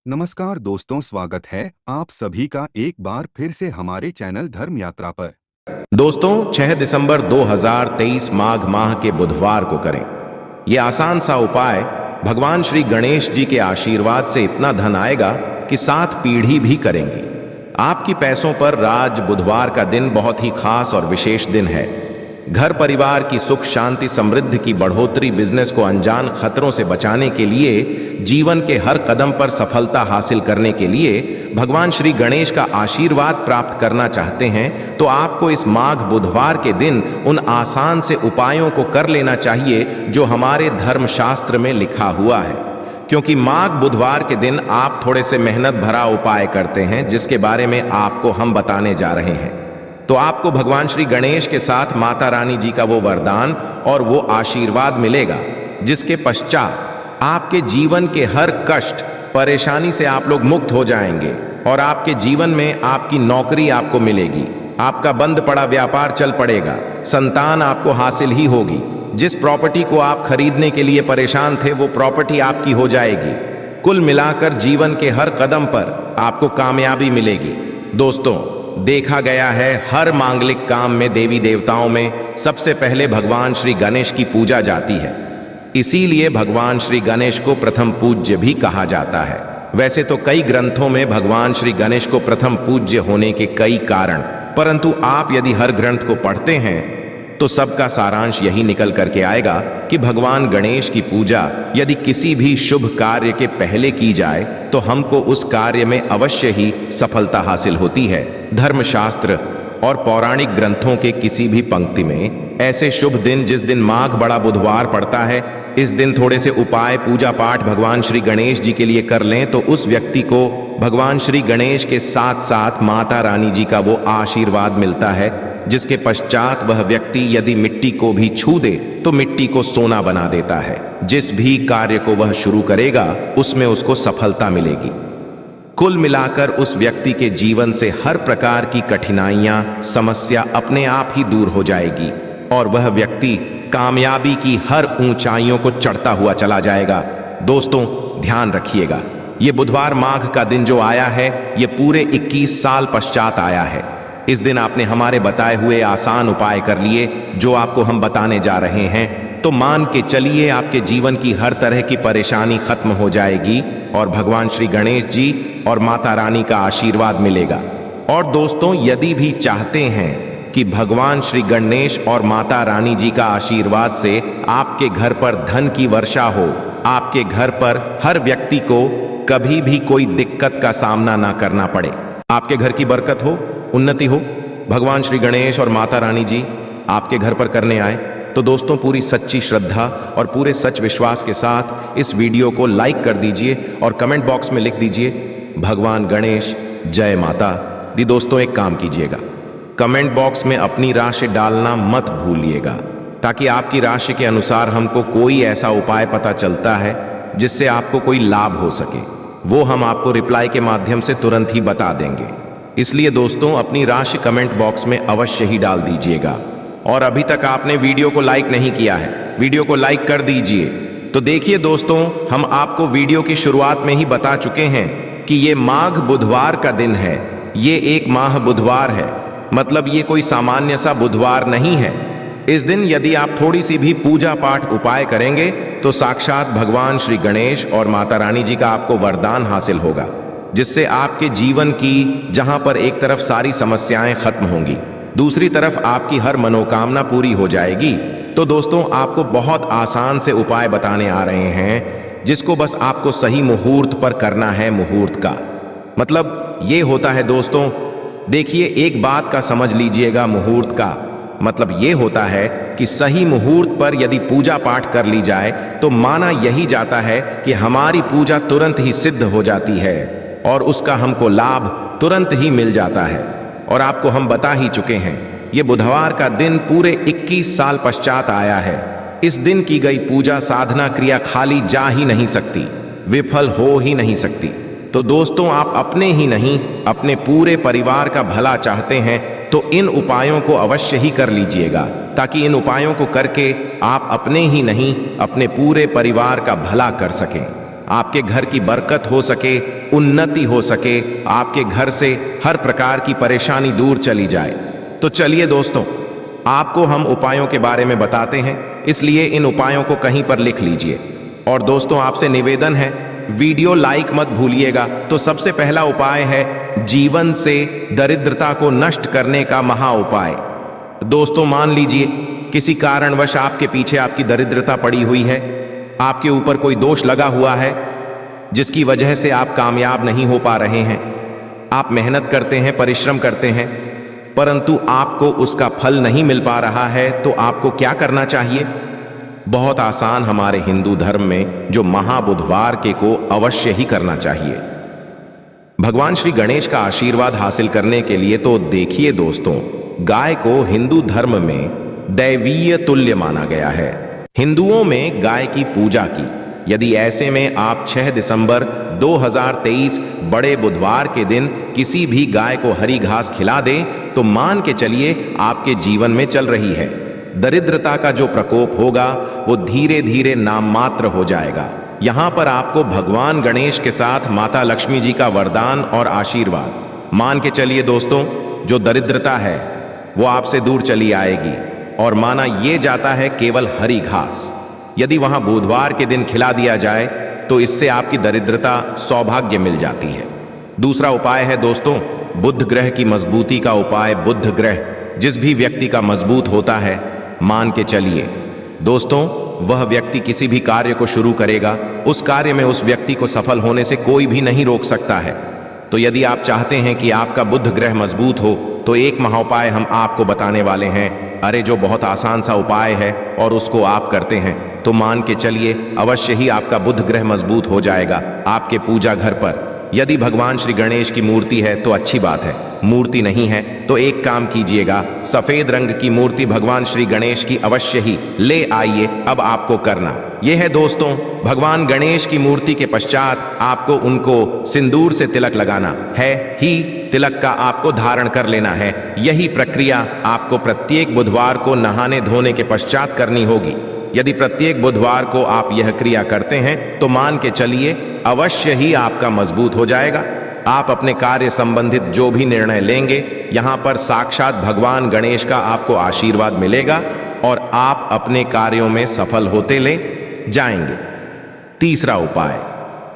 नमस्कार दोस्तों, स्वागत है आप सभी का एक बार फिर से हमारे चैनल धर्म यात्रा पर। दोस्तों 6 दिसंबर 2023 माघ माह के बुधवार को करें ये आसान सा उपाय। भगवान श्री गणेश जी के आशीर्वाद से इतना धन आएगा कि 7 पीढ़ी भी करेंगी। आपकी पैसों पर राज। बुधवार का दिन बहुत ही खास और विशेष दिन है। घर परिवार की सुख शांति समृद्धि की बढ़ोतरी, बिजनेस को अनजान खतरों से बचाने के लिए, जीवन के हर कदम पर सफलता हासिल करने के लिए भगवान श्री गणेश का आशीर्वाद प्राप्त करना चाहते हैं तो आपको इस माघ बुधवार के दिन उन आसान से उपायों को कर लेना चाहिए जो हमारे धर्मशास्त्र में लिखा हुआ है। क्योंकि माघ बुधवार के दिन आप थोड़े से मेहनत भरा उपाय करते हैं जिसके बारे में आपको हम बताने जा रहे हैं। तो आपको भगवान श्री गणेश के साथ माता रानी जी का वो वरदान और वो आशीर्वाद मिलेगा जिसके पश्चात आपके जीवन के हर कष्ट परेशानी से आप लोग मुक्त हो जाएंगे और आपके जीवन में आपकी नौकरी आपको मिलेगी, आपका बंद पड़ा व्यापार चल पड़ेगा, संतान आपको हासिल ही होगी। जिस प्रॉपर्टी को आप खरीदने के लिए परेशान थे वो प्रॉपर्टी आपकी हो जाएगी। कुल मिलाकर जीवन के हर कदम पर आपको कामयाबी मिलेगी। दोस्तों, देखा गया है हर मांगलिक काम में देवी देवताओं में सबसे पहले भगवान श्री गणेश की पूजा जाती है। इसीलिए भगवान श्री गणेश को प्रथम पूज्य भी कहा जाता है। वैसे तो कई ग्रंथों में भगवान श्री गणेश को प्रथम पूज्य होने के कई कारण, परंतु आप यदि हर ग्रंथ को पढ़ते हैं तो सबका सारांश यही निकल करके आएगा कि भगवान गणेश की पूजा यदि किसी भी शुभ कार्य के पहले की जाए तो हमको उस कार्य में अवश्य ही सफलता हासिल होती है। धर्मशास्त्र और पौराणिक ग्रंथों के किसी भी पंक्ति में ऐसे शुभ दिन, जिस दिन माघ बड़ा बुधवार पड़ता है, इस दिन थोड़े से उपाय पूजा पाठ भगवान श्री गणेश जी के लिए कर लें तो उस व्यक्ति को भगवान श्री गणेश के साथ साथ माता रानी जी का वो आशीर्वाद मिलता है जिसके पश्चात वह व्यक्ति यदि मिट्टी को भी छू दे तो मिट्टी को सोना बना देता है। जिस भी कार्य को वह शुरू करेगा उसमें उसको सफलता मिलेगी। कुल मिलाकर उस व्यक्ति के जीवन से हर प्रकार की कठिनाइयां, समस्या अपने आप ही दूर हो जाएगी और वह व्यक्ति कामयाबी की हर ऊंचाइयों को चढ़ता हुआ चला जाएगा। दोस्तों, ध्यान रखिएगा, ये बुधवार माघ का दिन जो आया है ये पूरे 21 साल पश्चात आया है। इस दिन आपने हमारे बताए हुए आसान उपाय कर लिए जो आपको हम बताने जा रहे हैं तो मान के चलिए आपके जीवन की हर तरह की परेशानी खत्म हो जाएगी और भगवान श्री गणेश जी और माता रानी का आशीर्वाद मिलेगा। और दोस्तों, यदि भी चाहते हैं कि भगवान श्री गणेश और माता रानी जी का आशीर्वाद से आपके घर पर धन की वर्षा हो, आपके घर पर हर व्यक्ति को कभी भी कोई दिक्कत का सामना ना करना पड़े, आपके घर की बरकत हो, उन्नति हो, भगवान श्री गणेश और माता रानी जी आपके घर पर करने आए तो दोस्तों पूरी सच्ची श्रद्धा और पूरे सच विश्वास के साथ इस वीडियो को लाइक कर दीजिए और कमेंट बॉक्स में लिख दीजिए भगवान गणेश जय माता दी। दोस्तों, एक काम कीजिएगा, कमेंट बॉक्स में अपनी राशि डालना मत भूलिएगा ताकि आपकी राशि के अनुसार हमको कोई ऐसा उपाय पता चलता है जिससे आपको कोई लाभ हो सके, वो हम आपको रिप्लाई के माध्यम से तुरंत ही बता देंगे। इसलिए दोस्तों, अपनी राशि कमेंट बॉक्स में अवश्य ही डाल दीजिएगा। और अभी तक आपने वीडियो को लाइक नहीं किया है, वीडियो को लाइक कर दीजिए। तो देखिए दोस्तों, हम आपको वीडियो की शुरुआत में ही बता चुके हैं कि ये माघ बुधवार का दिन है। ये एक माह बुधवार है, मतलब ये कोई सामान्य सा बुधवार नहीं है। इस दिन यदि आप थोड़ी सी भी पूजा पाठ उपाय करेंगे तो साक्षात भगवान श्री गणेश और माता रानी जी का आपको वरदान हासिल होगा जिससे आपके जीवन की जहां पर एक तरफ सारी समस्याएं खत्म होंगी, दूसरी तरफ आपकी हर मनोकामना पूरी हो जाएगी। तो दोस्तों, आपको बहुत आसान से उपाय बताने आ रहे हैं जिसको बस आपको सही मुहूर्त पर करना है। मुहूर्त का मतलब ये होता है दोस्तों, देखिए एक बात का समझ लीजिएगा, मुहूर्त का मतलब ये होता है कि सही मुहूर्त पर यदि पूजा पाठ कर ली जाए तो माना यही जाता है कि हमारी पूजा तुरंत ही सिद्ध हो जाती है और उसका हमको लाभ तुरंत ही मिल जाता है। और आपको हम बता ही चुके हैं, ये बुधवार का दिन पूरे 21 साल पश्चात आया है। इस दिन की गई पूजा साधना क्रिया खाली जा ही नहीं सकती, विफल हो ही नहीं सकती। तो दोस्तों, आप अपने ही नहीं अपने पूरे परिवार का भला चाहते हैं तो इन उपायों को अवश्य ही कर लीजिएगा ताकि इन उपायों को करके आप अपने ही नहीं अपने पूरे परिवार का भला कर सकें। आपके घर की बरकत हो सके, उन्नति हो सके, आपके घर से हर प्रकार की परेशानी दूर चली जाए। तो चलिए दोस्तों, आपको हम उपायों के बारे में बताते हैं, इसलिए इन उपायों को कहीं पर लिख लीजिए। और दोस्तों, आपसे निवेदन है, वीडियो लाइक मत भूलिएगा। तो सबसे पहला उपाय है जीवन से दरिद्रता को नष्ट करने का महा उपाय। दोस्तों, मान लीजिए किसी कारणवश आपके पीछे आपकी दरिद्रता पड़ी हुई है, आपके ऊपर कोई दोष लगा हुआ है जिसकी वजह से आप कामयाब नहीं हो पा रहे हैं। आप मेहनत करते हैं, परिश्रम करते हैं, परंतु आपको उसका फल नहीं मिल पा रहा है। तो आपको क्या करना चाहिए? बहुत आसान, हमारे हिंदू धर्म में जो महाबुधवार के को अवश्य ही करना चाहिए। भगवान श्री गणेश का आशीर्वाद हासिल करने के लिए तो देखिए दोस्तों, गाय को हिंदू धर्म में दैवीय तुल्य माना गया है। हिंदुओं में गाय की पूजा की। यदि ऐसे में आप 6 दिसंबर 2023 बड़े बुधवार के दिन किसी भी गाय को हरी घास खिला दें तो मान के चलिए आपके जीवन में चल रही है दरिद्रता का जो प्रकोप होगा वो धीरे धीरे नाम मात्र हो जाएगा। यहां पर आपको भगवान गणेश के साथ माता लक्ष्मी जी का वरदान और आशीर्वाद मान के चलिए दोस्तों, जो दरिद्रता है वो आपसे दूर चली आएगी। और माना ये जाता है केवल हरी घास यदि वहां बुधवार के दिन खिला दिया जाए तो इससे आपकी दरिद्रता सौभाग्य मिल जाती है। दूसरा उपाय है दोस्तों, बुध ग्रह की मजबूती का उपाय। बुध ग्रह जिस भी व्यक्ति का मजबूत होता है, मान के चलिए दोस्तों, वह व्यक्ति किसी भी कार्य को शुरू करेगा, उस कार्य में उस व्यक्ति को सफल होने से कोई भी नहीं रोक सकता है। तो यदि आप चाहते हैं कि आपका बुध ग्रह मजबूत हो तो एक महाउपाय हम आपको बताने वाले हैं। अरे जो बहुत आसान सा उपाय है और उसको आप करते हैं तो मान के चलिए अवश्य ही आपका बुध ग्रह मजबूत हो जाएगा। आपके पूजा घर पर यदि भगवान श्री गणेश की मूर्ति है तो अच्छी बात है, मूर्ति नहीं है तो एक काम कीजिएगा, सफेद रंग की मूर्ति भगवान श्री गणेश की अवश्य ही ले आइए। अब आपको करना यह है दोस्तों, भगवान गणेश की मूर्ति के पश्चात आपको उनको सिंदूर से तिलक लगाना है ही तिलक का आपको धारण कर लेना है। यही प्रक्रिया आपको प्रत्येक बुधवार को नहाने धोने के पश्चात करनी होगी। यदि प्रत्येक बुधवार को आप यह क्रिया करते हैं तो मान के चलिए अवश्य ही आपका मजबूत हो जाएगा। आप अपने कार्य संबंधित जो भी निर्णय लेंगे, यहाँ पर साक्षात भगवान गणेश का आपको आशीर्वाद मिलेगा और आप अपने कार्यों में सफल होते ले जाएंगे। तीसरा उपाय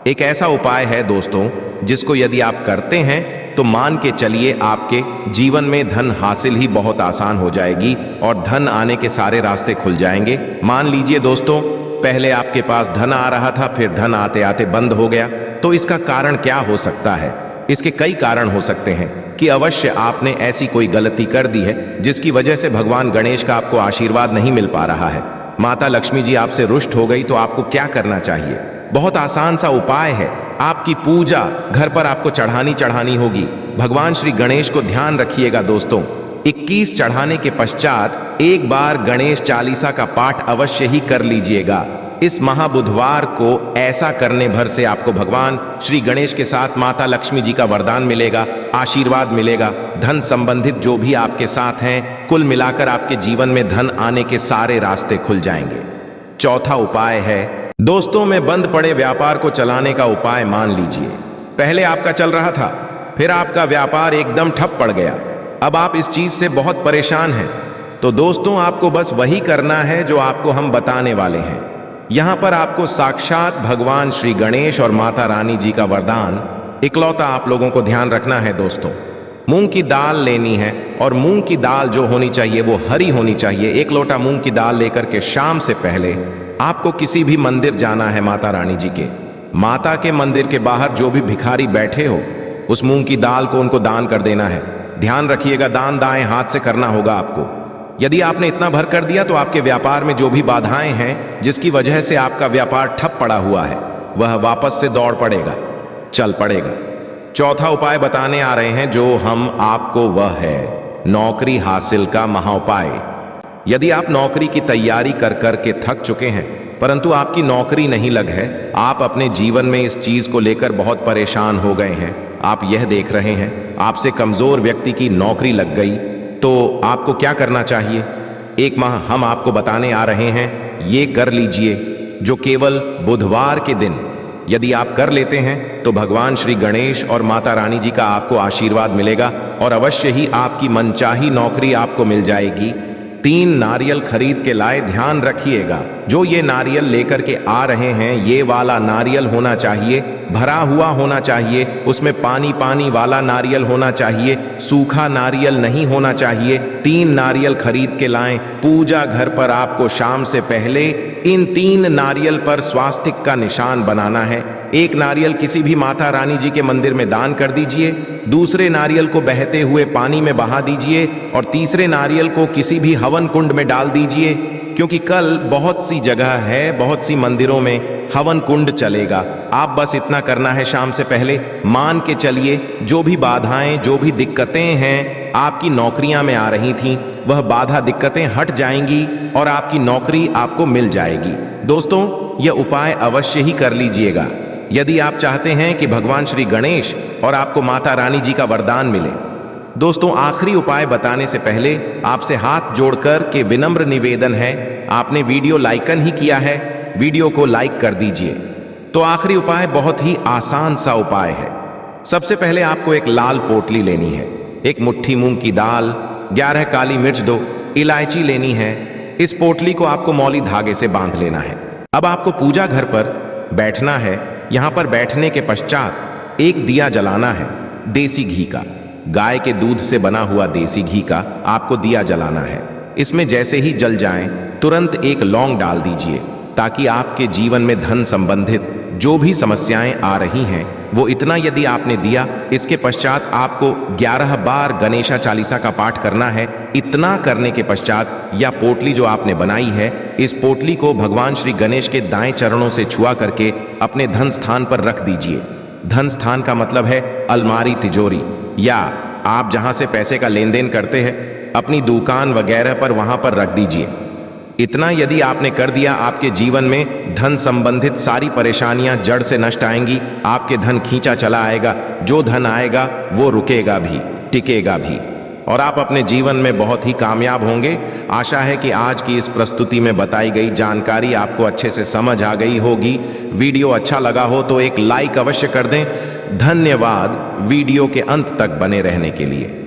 एक ऐसा उपाय है दोस्तों जिसको यदि आप करते हैं तो मान के चलिए आपके जीवन में धन हासिल ही बहुत आसान हो जाएगी और धन आने के सारे रास्ते खुल जाएंगे। मान लीजिए दोस्तों, पहले आपके पास धन आ रहा था, फिर धन आते आते बंद हो गया। तो इसका कारण क्या हो सकता है? इसके कई कारण हो सकते हैं कि अवश्य आपने ऐसी कोई गलती कर दी है जिसकी वजह से भगवान गणेश का आपको आशीर्वाद नहीं मिल पा रहा है। माता लक्ष्मी जी आपसे रुष्ट हो गई तो आपको क्या करना चाहिए? बहुत आसान सा उपाय है, आपकी पूजा घर पर आपको चढ़ानी होगी। भगवान श्री गणेश को ध्यान रखिएगा दोस्तों, 21 चढ़ाने के पश्चात एक बार गणेश चालीसा का पाठ अवश्य ही कर लीजिएगा। इस महाबुधवार को ऐसा करने भर से आपको भगवान श्री गणेश के साथ माता लक्ष्मी जी का वरदान मिलेगा, आशीर्वाद मिलेगा। धन संबंधित जो भी आपके साथ हैं, कुल मिलाकर आपके जीवन में धन आने के सारे रास्ते खुल जाएंगे। चौथा उपाय है दोस्तों, में बंद पड़े व्यापार को चलाने का उपाय। मान लीजिए पहले आपका चल रहा था, फिर आपका व्यापार एकदम ठप पड़ गया, अब आप इस चीज से बहुत परेशान हैं। तो दोस्तों, आपको बस वही करना है जो आपको हम बताने वाले हैं। यहां पर आपको साक्षात भगवान श्री गणेश और माता रानी जी का वरदान इकलौता आप लोगों को ध्यान रखना है दोस्तों। मूंग की दाल लेनी है और मूंग की दाल जो होनी चाहिए वो हरी होनी चाहिए। 1 लोटा मूंग की दाल लेकर के शाम से पहले आपको किसी भी मंदिर जाना है माता रानी जी के। माता के मंदिर के बाहर जो भी भिखारी बैठे हो, उस मूंग की दाल को उनको दान कर देना है। ध्यान रखिएगा, दान दाएं हाथ से करना होगा आपको। यदि आपने इतना भर कर दिया तो आपके व्यापार में जो भी बाधाएं हैं, जिसकी वजह से आपका व्यापार ठप पड़ा हुआ है, वह वापस से दौड़ पड़ेगा, चल पड़ेगा। चौथा उपाय बताने आ रहे हैं जो हम आपको, वह है नौकरी हासिल का महाउपाय। यदि आप नौकरी की तैयारी कर कर के थक चुके हैं परंतु आपकी नौकरी नहीं लग है, आप अपने जीवन में इस चीज को लेकर बहुत परेशान हो गए हैं, आप यह देख रहे हैं आपसे कमजोर व्यक्ति की नौकरी लग गई, तो आपको क्या करना चाहिए? 1 माह हम आपको बताने आ रहे हैं, ये कर लीजिए जो केवल बुधवार के दिन यदि आप कर लेते हैं तो भगवान श्री गणेश और माता रानी जी का आपको आशीर्वाद मिलेगा और अवश्य ही आपकी मनचाही नौकरी आपको मिल जाएगी। 3 नारियल खरीद के लाए, ध्यान रखिएगा। जो ये नारियल लेकर के आ रहे हैं, ये वाला नारियल होना चाहिए, भरा हुआ होना चाहिए, उसमें पानी पानी वाला नारियल होना चाहिए, सूखा नारियल नहीं होना चाहिए। 3 नारियल खरीद के लाएं। पूजा घर पर आपको शाम से पहले इन 3 नारियल पर स्वास्तिक का निशान बनाना है। एक नारियल किसी भी माता रानी जी के मंदिर में दान कर दीजिए, दूसरे नारियल को बहते हुए पानी में बहा दीजिए और तीसरे नारियल को किसी भी हवन कुंड में डाल दीजिए, क्योंकि कल बहुत सी जगह है, बहुत सी मंदिरों में हवन कुंड चलेगा। आप बस इतना करना है, शाम से पहले मान के चलिए जो भी बाधाएं, जो भी दिक्कतें हैं आपकी नौकरियां में आ रही थीं, वह बाधा दिक्कतें हट जाएंगी और आपकी नौकरी आपको मिल जाएगी। दोस्तों, यह उपाय अवश्य ही कर लीजिएगा यदि आप चाहते हैं कि भगवान श्री गणेश और आपको माता रानी जी का वरदान मिले। दोस्तों, आखिरी उपाय बताने से पहले आपसे हाथ जोड़कर के विनम्र निवेदन है, आपने वीडियो लाइकन ही किया है, वीडियो को लाइक कर दीजिए। तो आखिरी उपाय बहुत ही आसान सा उपाय है। सबसे पहले आपको एक लाल पोटली लेनी है, एक मुट्ठी मूंग की दाल, 11 काली मिर्च, 2 इलायची लेनी है। इस पोटली को आपको मौली धागे से बांध लेना है। अब आपको पूजा घर पर बैठना है। यहां पर बैठने के पश्चात एक दिया जलाना है, देसी घी का, गाय के दूध से बना हुआ देसी घी का आपको दिया जलाना है। इसमें जैसे ही जल जाएं, तुरंत एक लौंग डाल दीजिए, ताकि आपके जीवन में धन संबंधित जो भी समस्याएं आ रही हैं, वो इतना यदि आपने दिया, इसके पश्चात आपको 11 बार गणेशा चालीसा का पाठ करना है। इतना करने के पश्चात यह पोटली जो आपने बनाई है, इस पोटली को भगवान श्री गणेश के दाएं चरणों से छुआ करके अपने धन स्थान पर रख दीजिए। धन स्थान का मतलब है अलमारी, तिजोरी, या आप जहां से पैसे का लेन देन करते हैं, अपनी दुकान वगैरह पर वहां पर रख दीजिए। इतना यदि आपने कर दिया, आपके जीवन में धन संबंधित सारी परेशानियां जड़ से नष्ट आएंगी। आपके धन खींचा चला आएगा, जो धन आएगा वो रुकेगा भी, टिकेगा भी, और आप अपने जीवन में बहुत ही कामयाब होंगे। आशा है कि आज की इस प्रस्तुति में बताई गई जानकारी आपको अच्छे से समझ आ गई होगी। वीडियो अच्छा लगा हो तो एक लाइक अवश्य कर दें। धन्यवाद वीडियो के अंत तक बने रहने के लिए।